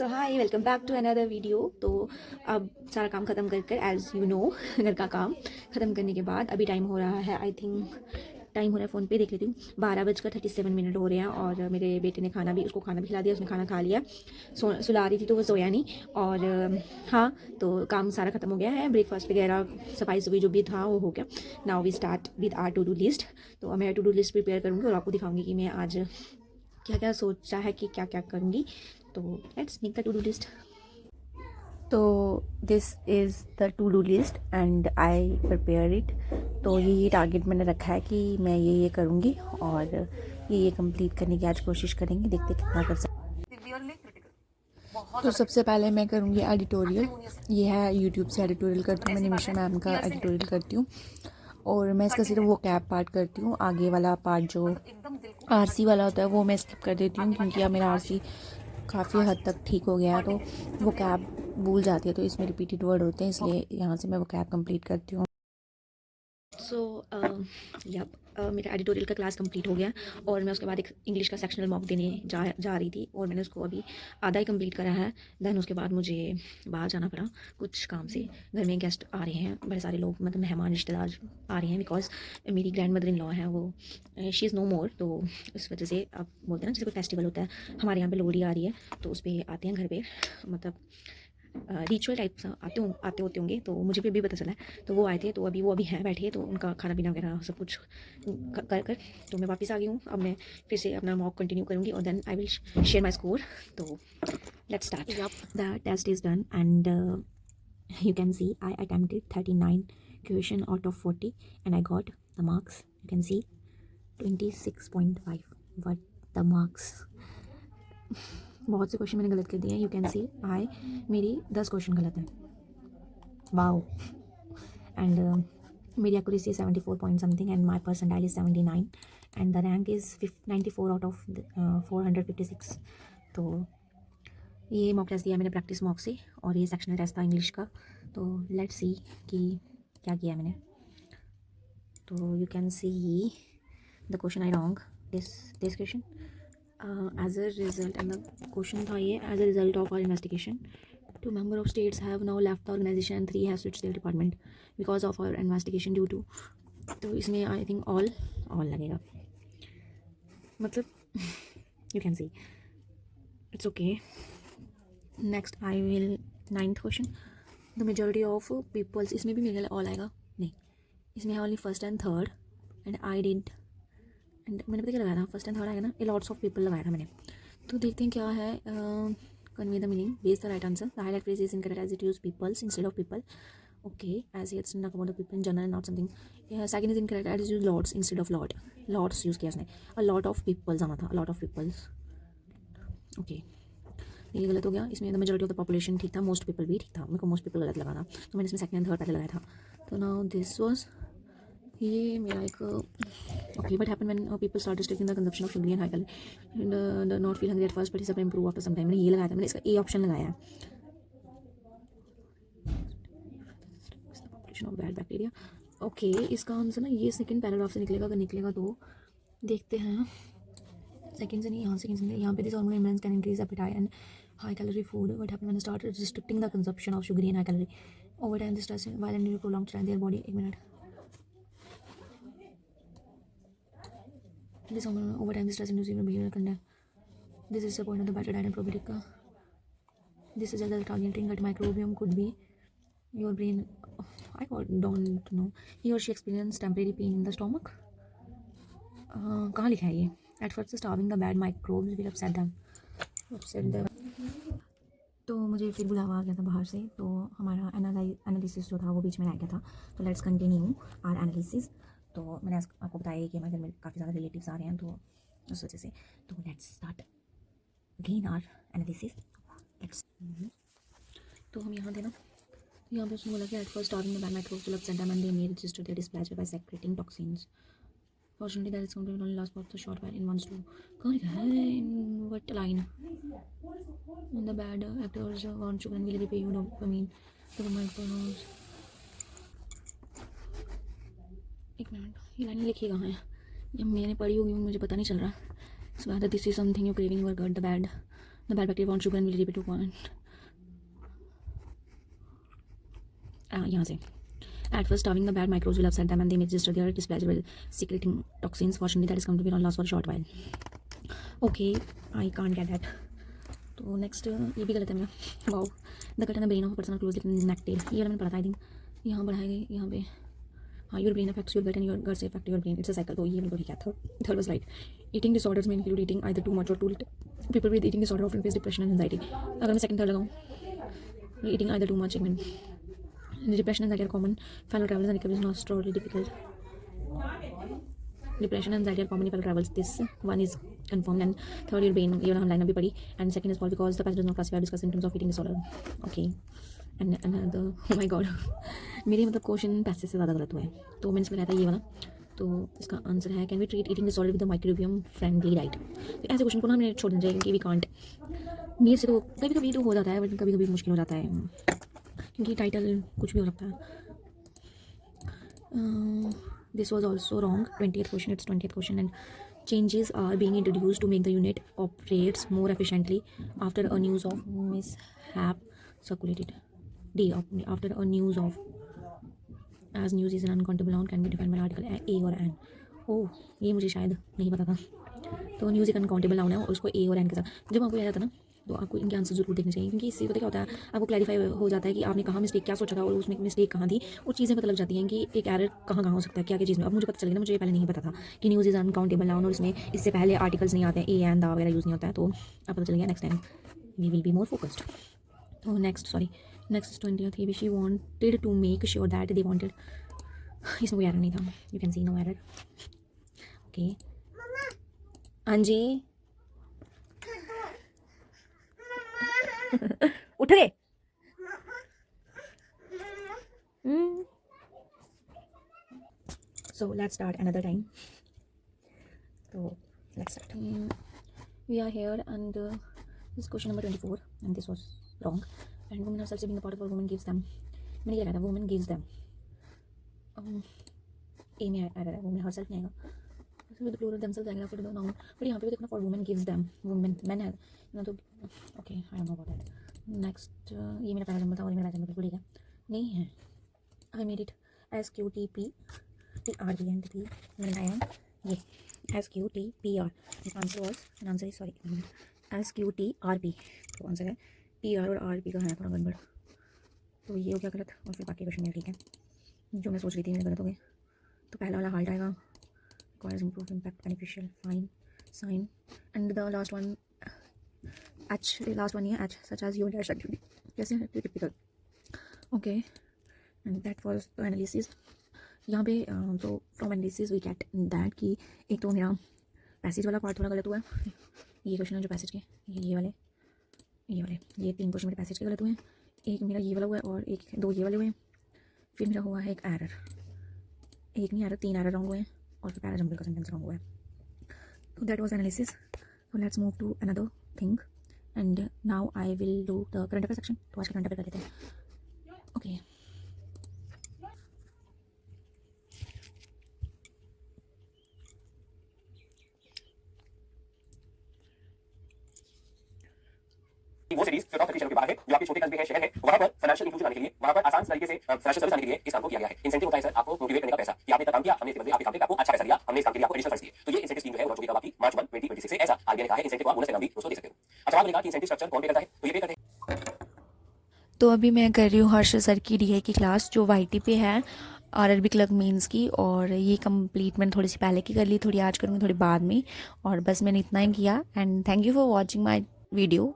So hi, welcome back to another video. तो अब सारा काम ख़त्म कर एज़ यू नो घर का काम ख़त्म करने के बाद अभी टाइम हो रहा है, आई थिंक टाइम हो रहा है, फ़ोन पे देख लेती हूँ, 12:37 हो रहे हैं। और मेरे बेटे ने उसको खाना भी खिला दिया, उसने खाना खा लिया। सुला रही थी तो वो सोया नहीं। और हाँ, तो काम सारा ख़त्म हो गया है, ब्रेकफास्ट वगैरह सफाई सफाई जो भी था वो हो गया। Now we start with our to do list. तो मैं टू डू लिस्ट प्रिपेयर करूँगी और आपको दिखाऊंगी कि मैं आज क्या क्या सोचा है कि क्या क्या करूँगी। तो let's make the to do list. तो this is the to do list and I prepare it. तो ये टारगेट मैंने रखा है कि मैं ये करूँगी और ये कंप्लीट करने की आज कोशिश करेंगे, देखते कितना कर सकते। तो सबसे पहले मैं करूँगी एडिटोरियल। ये है यूट्यूब से एडिटोरियल करती हूँ मैं, निमिषा मैम का एडिटोरियल करती हूँ। और मैं इसका सिर्फ वो कैप पार्ट करती हूँ, आगे वाला पार्ट जो आरसी वाला होता है वो मैं स्किप कर देती हूँ, क्योंकि अब मेरा आरसी काफ़ी हद तक ठीक हो गया है। तो वो कैप भूल जाती है, तो इसमें रिपीटेड वर्ड होते हैं, इसलिए यहाँ से मैं वो कैप कंप्लीट करती हूँ। सो मेरा एडिटोरियल का क्लास कंप्लीट हो गया और मैं उसके बाद एक इंग्लिश का सेक्शनल मॉक देने जा रही थी और मैंने उसको अभी आधा ही कंप्लीट करा है। देन उसके बाद मुझे बाहर जाना पड़ा कुछ काम से। घर में गेस्ट आ रहे हैं, बड़े सारे लोग, मतलब मेहमान रिश्तेदार आ रहे हैं, बिकॉज मेरी ग्रैंड मदर इन लॉ है, वो शी इज़ नो मोर। तो इस वजह से आप बोलते हैं ना, जैसे कोई फेस्टिवल होता है, हमारे यहाँ पे लोहड़ी आ रही है तो उस पर आते हैं घर पे, मतलब रिचुअल टाइप आते होते होंगे, तो मुझे भी अभी पता चला है। तो वो आए थे, तो वो अभी हैं बैठे, तो उनका खाना पीना वगैरह सब कुछ कर तो मैं वापस आ गई हूँ। अब मैं फिर से अपना मॉक कंटिन्यू करूँगी और then I will share my score. तो let's start. The test is done and you can see I attempted 39 question out of 40 and I got the marks. You can see 26.5, but the marks बहुत से question मैंने गलत कर दिए हैं। You can सी मेरी 10 question गलत हैं। वाओ। एंड मेरी accuracy 74 point something and my percentile is 79 and the rank is 94 out of 456। तो ये मॉक टेस्ट दिया मैंने प्रैक्टिस मॉक से और ये सेक्शनल टेस्ट था इंग्लिश का। तो लेट्स सी कि क्या किया मैंने। तो you can see the question I wrong this question as a result, and the question था ये, as a result of our investigation 2 member of states have now left the organization and 3 have switched their department because of our investigation due to। तो इसमें I think all लगेगा, मतलब you can see it's okay. Next I will 9th question, the majority of peoples, इसमें भी मेरे all आएगा, नहीं इसमें है only first and third and I did and मैंने पता क्या लगाया था, फर्स्ट एंड थर्ड आएगा ना, ए लॉट्स ऑफ पीपल लगाया था मैंने। तो देखते हैं क्या है। Convey the meaning, base the right answer, the highlight phrase is incorrect as it use peoples instead of people. Okay, as it's not about the people in general, not something. Second is incorrect as use lords instead of lord, lords use किया उसने, a lot of peoples आना था, a lot of peoples. Okay, ये गलत हो गया। इसमें the majority of the population ठीक था, मोस्ट पीपल भी ठीक था, मेरे को मोस्ट पीपल गलत लगा था, तो मैंने इसमें सेकंड एंड थर्ड पहले लगाया था। तो नाउ दिस वाज, ये मेरा एक okay, what happen when people start restricting the consumption of sugar and high calorie the not feel hungry at first but is improve after some time. मैंने ये लगाया था, मैंने इसका ए ऑप्शन लगाया है, population of bad bacteria. Okay, इसका answer ना ये सेकंड पैराग्राफ से निकलेगा, अगर निकलेगा तो देखते हैं। सेकंड से नहीं, यहाँ सेकंड से नहीं, यहाँ पे this hormone imbalance can increase appetite and high calorie food. What happens when they start restricting the consumption of sugary and high calorie? Over time, this stress violently prolongs their body. एक minute, this hormone over time, this stress inducing behavioral conduct. This is the point of the better diet and probiotic का. This is the targeting gut microbiome could be your brain. I don't know. He or she experienced temporary pain in the stomach. कहाँ लिखा है ये? At first, starving the bad microbes will upset them. तो मुझे फिर बुलावा आ गया था बाहर से, तो हमारा एनालिसिस जो था वो बीच में रह गया था। तो लेट्स कंटिन्यू आर एनालिसिस। तो मैंने आपको बताया कि हमारे घर में काफ़ी ज़्यादा रिलेटिव्स आ रहे हैं, तो उस वजह से। तो let's start again our analysis. Let's तो हम यहाँ थे ना, यहाँ पे उसने बोला कि at first starting the microbes will upset them and they may register their displeasure by secreting toxins. Fortunately, that is going to only last for a short while in one's room. कहाँ लिखा है? In what line? When the bad actors want sugar and will repay you dopamine. The mindfulness. एक minute, ये line लिखी कहाँ है? जब मैंने पढ़ी होगी मुझे पता नहीं चल रहा। So whether this is something you're craving or got the bad the bad bacteria wants to go and will repeat to point यहाँ से at first starving the bad microbes will upset them and they may register their displeasure while secreting toxins. Fortunately that is come to be lost for a short while. Okay, I can't get that. तो next ये भी गलत है मेरा. Wow, the cut and the brain of person closely connected. ये वाला मैंने पढ़ा था आई थिंक. यहाँ बढ़ाए गए यहाँ पे. हाँ, your brain affects your gut and your gut से affect your brain. It's a cycle. तो ये बिल्कुल ठीक है. Third was right. Eating disorders में include eating either too much or too little. People with eating disorder often face depression and anxiety. अगर मैं second third लगाऊँ, ईटिंग आइदर टू मच एक मिनट. Depression and anxiety are common. Fellow travelers and recovery is not extraordinarily difficult. Depression and anxiety are common in fellow travels. This one is confirmed. And third, your brain. ये वाला हम line अभी पढ़ी. And second is false because the passage does not classify or discuss symptoms of eating disorder. Okay. And another. Oh my God. मेरे मतलब question passage से ज़्यादा गलत हुआ है. तो मैंने इसमें कहा था ये वाला. तो इसका आंसर है can we treat eating disorder with the microbiome friendly diet. तो ऐसे क्वेश्चन को ना हमने छोड़ देना चाहिए क्योंकि वी कांट. मेरे से तो कभी कभी तो हो जाता है बट कभी कभी मुश्किल हो जाता है क्योंकि टाइटल कुछ भी हो सकता है. This was also wrong. 20th question. It's 20th question. And changes are being introduced to make the unit operates more efficiently after a news of mishap circulated. D after a news of as news is an uncountable noun can be defined by article a or an. ओह, ये मुझे शायद नहीं पता था. तो news एक uncountable noun है और उसको ए और एन के साथ जब आपको याद आता है ना तो आपको इनके आंसर जरूर देखने चाहिए क्योंकि इससे पता क्या होता है आपको क्लैरिफाई हो जाता है कि आपने कहाँ मिस्टेक क्या सोचा था और उसमें मिस्टेक कहाँ थी और चीज़ें पता लग जाती हैं कि एक एरर कहाँ कहाँ हो सकता है क्या क्या चीज़ में. अब मुझे पता चल गया ना, मुझे पहले नहीं पता था कि न्यूज़ इज अनकाउंटेबल नाउन और इसमें इससे पहले आर्टिकल्स नहीं आते हैं, ए एंड द वगैरह यूज़ नहीं होता है. तो अब पता चल गया. Next time we will be more focused. तो नेक्स्ट 20th ही she wanted to make sure that they wanted. इसमें कोई एरर नहीं था. You can see no error. Okay. हाँ जी. उठ गए. So let's start another time. So let's start. We are here and this is question number 24 and this was wrong. And women herself being a part of a woman gives them. मैंने क्या कहा था? Woman gives them. ए में error है. women herself नहीं आएगा. with the plural themselves आएगा for the noun. but यहाँ पे भी देखना for women gives them. women men है ना तो okay I don't know about that. next ये मेरा पहला जन्म था और ये मेरा जन्म बिल्कुल ठीक है नहीं है. I made it SQTPTR and the मैंने लगाया ये SQTPR. Answer was answer is sorry SQTRP. तो आंसर है PR और RP का है थोड़ा गड़बड़. तो ये हो गया गलत और फिर बाकी क्वेश्चन मेरे ठीक है. जो मैं सोच रही थी मेरे गलत हो गए. तो पहला वाला हार्ड आएगा. requires improved impact beneficial fine sign and the last one H. last one here H such as your dash activity. कैसे है typical. okay and that was the analysis. यहाँ पे तो from analysis we get that कि एक तो मेरा passage वाला पार्ट थोड़ा गलत हुआ है. ये क्वेश्चन है जो पैसेज के ये वाले ये 3 क्वेश्चन मेरे पैसेज के गलत हुए हैं. एक मेरा ये वाला हुआ है और एक 2 ये वाले हुए हैं. फिर मेरा हुआ है एक एरर. एक नहीं एरर 3 एरर रॉन्ग हुए हैं और फिर पैराजम्बल का सेंटेंस रॉन्ग हुआ है. तो that was analysis. So let's move to another thing and now I will do the current affair section. तो आज का करंट अफेयर कर लेते हैं. ओके. वो सिटीज जो टॉप 30 शहरों के बाहर है, जो आपके छोटे कस्बे हैं, शहर है, वहां पर फाइनेंशियल इंक्लूजन आने के लिए, वहां पर आसान तरीके से फाइनेंशियल सर्विस आने के लिए इस काम को किया गया है. इंसेंटिव होता है सर आपको मोटिवेट करने का पैसा कि आपने इतना काम किया, हमने इसके बदले आपके काम पे आपको अच्छा पैसा दिया, हमने इस काम के लिए आपको एडिशनल फंड्स दिए. तो ये इंसेंटिव स्कीम जो है वो चुकी आपकी मार्च 1 2026 से. ऐसा आरबीआई ने कहा है इंसेंटिव आप बोनस से भी दोस्तों दे सकते हो. अच्छा आपने कहा कि इंसेंटिव स्ट्रक्चर कौन पे करता है, तो ये पे करते हैं. तो अभी मैं कर रही हूँ हर्ष सर की डीए की क्लास जो वाईटी पे है आरआरबी क्लर्क मेंस की. और ये कंप्लीट मैंने थोड़ी सी पहले की कर ली, थोड़ी आज करूँगी थोड़ी बाद में. और बस मैंने इतना ही किया. And thank you for watching my video.